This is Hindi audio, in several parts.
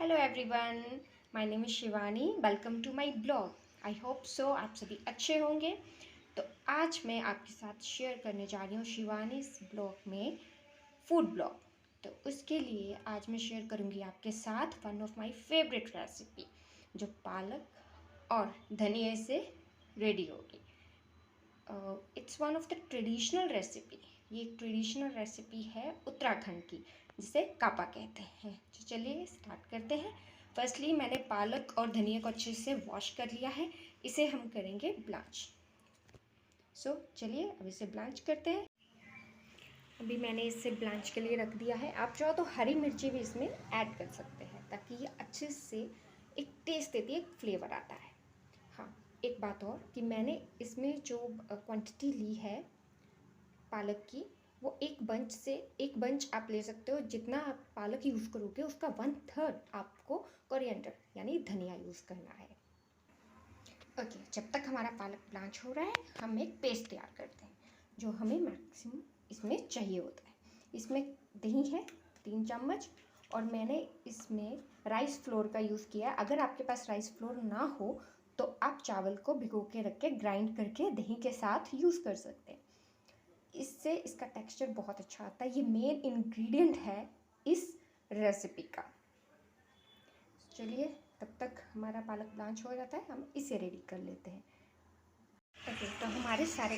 Hello everyone, my name is Shivani. Welcome to my blog. I hope so आप सभी अच्छे होंगे। तो आज मैं आपके साथ शेयर करने जा रही हूँ शिवानी's ब्लॉग में फूड ब्लॉग। तो उसके लिए आज मैं शेयर करूँगी आपके साथ one of my favourite recipe, जो पालक और धनिया से रेडी होगी। It's one of the traditional recipe. ये एक ट्रेडिशनल रेसिपी है उत्तराखंड की, जिसे कापा कहते हैं। तो चलिए स्टार्ट करते हैं। फर्स्टली मैंने पालक और धनिया को अच्छे से वॉश कर लिया है। इसे हम करेंगे ब्लांच। चलिए अब इसे ब्लांच करते हैं। अभी मैंने इसे ब्लांच के लिए रख दिया है। आप चाहो तो हरी मिर्ची भी इसमें ऐड कर सकते हैं, ताकि ये अच्छे से एक टेस्ट देती है, एक फ्लेवर आता है। हाँ, एक बात और कि मैंने इसमें जो क्वांटिटी ली है पालक की, वो एक बंच आप ले सकते हो। जितना आप पालक यूज़ करोगे उसका 1/3 आपको कोरिएंडर यानी धनिया यूज़ करना है। ओके, जब तक हमारा पालक ब्लांच हो रहा है, हम एक पेस्ट तैयार करते हैं जो हमें मैक्सिमम इसमें चाहिए होता है। इसमें दही है 3 चम्मच, और मैंने इसमें राइस फ्लोर का यूज़ किया है। अगर आपके पास राइस फ्लोर ना हो तो आप चावल को भिगो के रख के ग्राइंड करके दही के साथ यूज़ कर सकते हैं। इससे इसका टेक्सचर बहुत अच्छा आता है। ये मेन इंग्रेडिएंट है इस रेसिपी का। चलिए तब तक हमारा पालक ब्लांच हो जाता है, हम इसे रेडी कर लेते हैं। ओके, तो हमारे सारे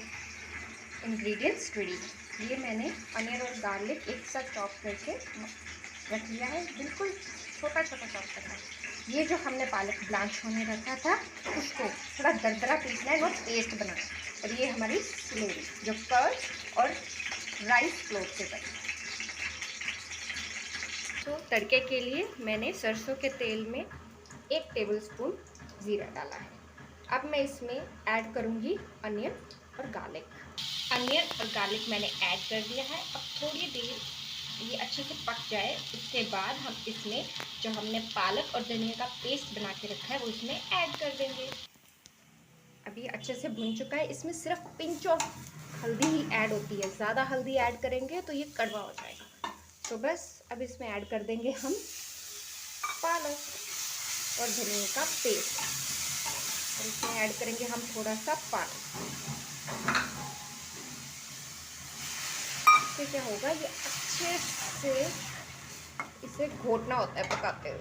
इंग्रेडिएंट्स रेडी हैं। ये मैंने अनियन और गार्लिक एक साथ चॉप करके रख लिया है, बिल्कुल छोटा छोटा चॉप करना है। ये जो हमने पालक ब्लांच होने रखा था, उसको थोड़ा दरदरा पीसना है और पेस्ट बनाना है। और ये हमारी स्लेरी जो कर्ड और राइस फ्लोर से बनी। तो तड़के के लिए मैंने सरसों के तेल में 1 टेबलस्पून ज़ीरा डाला है। अब मैं इसमें ऐड करूँगी अनियन और गार्लिक। अनियन और गार्लिक मैंने ऐड कर दिया है। अब थोड़ी देर ये अच्छे से पक जाए, उसके बाद हम इसमें जो हमने पालक और धनिया का पेस्ट बना के रखा है वो इसमें ऐड कर देंगे। अभी अच्छे से भुन चुका है। इसमें सिर्फ पिंच ऑफ हल्दी ही ऐड होती है, ज़्यादा हल्दी ऐड करेंगे तो ये कड़वा हो जाएगा। तो बस अब इसमें ऐड कर देंगे हम पालक और धनिया का पेस्ट, और इसमें ऐड करेंगे हम थोड़ा सा पानी। इससे क्या होगा, ये अच्छे से इसे घोटना होता है पकाते हुए।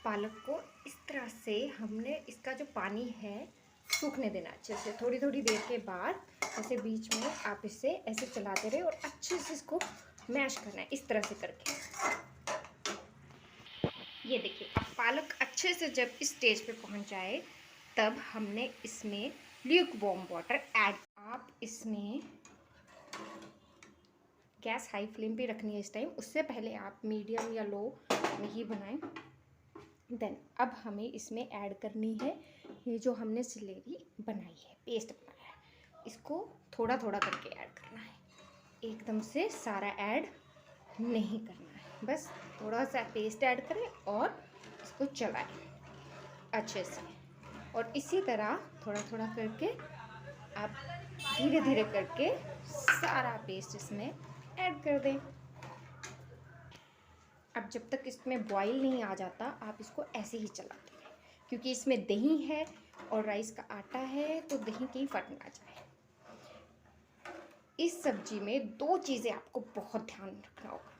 पालक को इस तरह से हमने इसका जो पानी है सूखने देना अच्छे से। थोड़ी थोड़ी देर के बाद ऐसे बीच में आप इसे ऐसे चलाते रहे और अच्छे से इसको मैश करना है, इस तरह से करके। ये देखिए, अब पालक अच्छे से जब इस स्टेज पे पहुंच जाए, तब हमने इसमें ल्यूक वार्म वाटर ऐड। आप इसमें गैस हाई फ्लेम पे रखनी है इस टाइम, उससे पहले आप मीडियम या लो में ही बनाएं। देन अब हमें इसमें ऐड करनी है ये जो हमने सिलेरी बनाई है, पेस्ट बनाया है, इसको थोड़ा थोड़ा करके ऐड करना है। एकदम से सारा ऐड नहीं करना है, बस थोड़ा सा पेस्ट ऐड करें और इसको चलाएं अच्छे से। और इसी तरह थोड़ा थोड़ा करके आप धीरे धीरे करके सारा पेस्ट इसमें ऐड कर दें। अब जब तक इसमें बॉईल नहीं आ जाता, आप इसको ऐसे ही चलाते हैं, क्योंकि इसमें दही है और राइस का आटा है, तो दही कहीं फट ना जाए। इस सब्जी में 2 चीज़ें आपको बहुत ध्यान रखना होगा,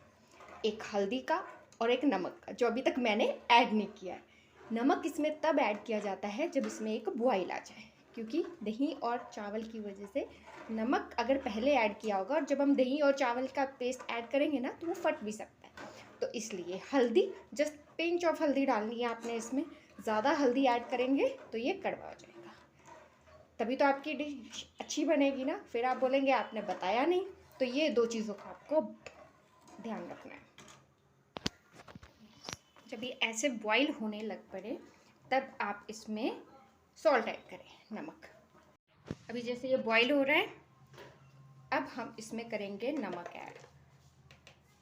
एक हल्दी का और एक नमक का, जो अभी तक मैंने ऐड नहीं किया है। नमक इसमें तब ऐड किया जाता है जब इसमें एक बॉईल आ जाए, क्योंकि दही और चावल की वजह से नमक अगर पहले ऐड किया होगा और जब हम दही और चावल का पेस्ट ऐड करेंगे ना, तो वो फट भी सकता है। तो इसलिए हल्दी, जस्ट पिंच ऑफ हल्दी डालनी है आपने इसमें। ज़्यादा हल्दी ऐड करेंगे तो ये कड़वा हो जाएगा, तभी तो आपकी डिश अच्छी बनेगी ना। फिर आप बोलेंगे आपने बताया नहीं। तो ये 2 चीज़ों का आपको ध्यान रखना है। जब ये ऐसे बॉईल होने लग पड़े, तब आप इसमें सॉल्ट ऐड करें, नमक। अभी जैसे ये बॉईल हो रहा है, अब हम इसमें करेंगे नमक ऐड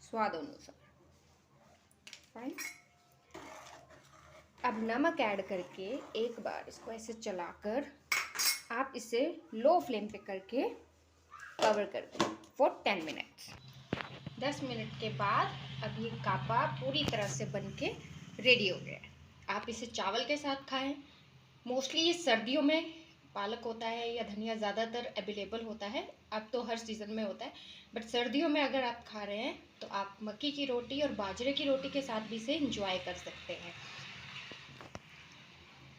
स्वाद अनुसार। फाइन। अब नमक ऐड करके एक बार इसको ऐसे चलाकर आप इसे लो फ्लेम पे करके कवर कर दें फॉर 10 मिनट्स। 10 मिनट के बाद अब ये कापा पूरी तरह से बन के रेडी हो गया है। आप इसे चावल के साथ खाएं। मोस्टली ये सर्दियों में पालक होता है या धनिया ज़्यादातर अवेलेबल होता है, अब तो हर सीज़न में होता है, बट सर्दियों में अगर आप खा रहे हैं तो आप मक्की की रोटी और बाजरे की रोटी के साथ भी इसे इंजॉय कर सकते हैं।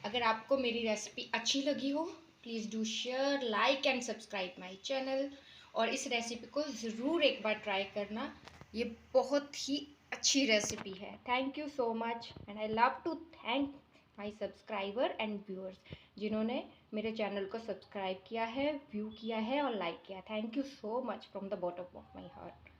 अगर आपको मेरी रेसिपी अच्छी लगी हो, please do share, like and subscribe my channel, और इस रेसिपी को ज़रूर एक बार ट्राई करना। ये बहुत ही अच्छी रेसिपी है। Thank you so much and I love to thank my subscriber and viewers जिन्होंने मेरे चैनल को सब्सक्राइब किया है, व्यू किया है और लाइक किया। Thank you so much from the bottom of my heart.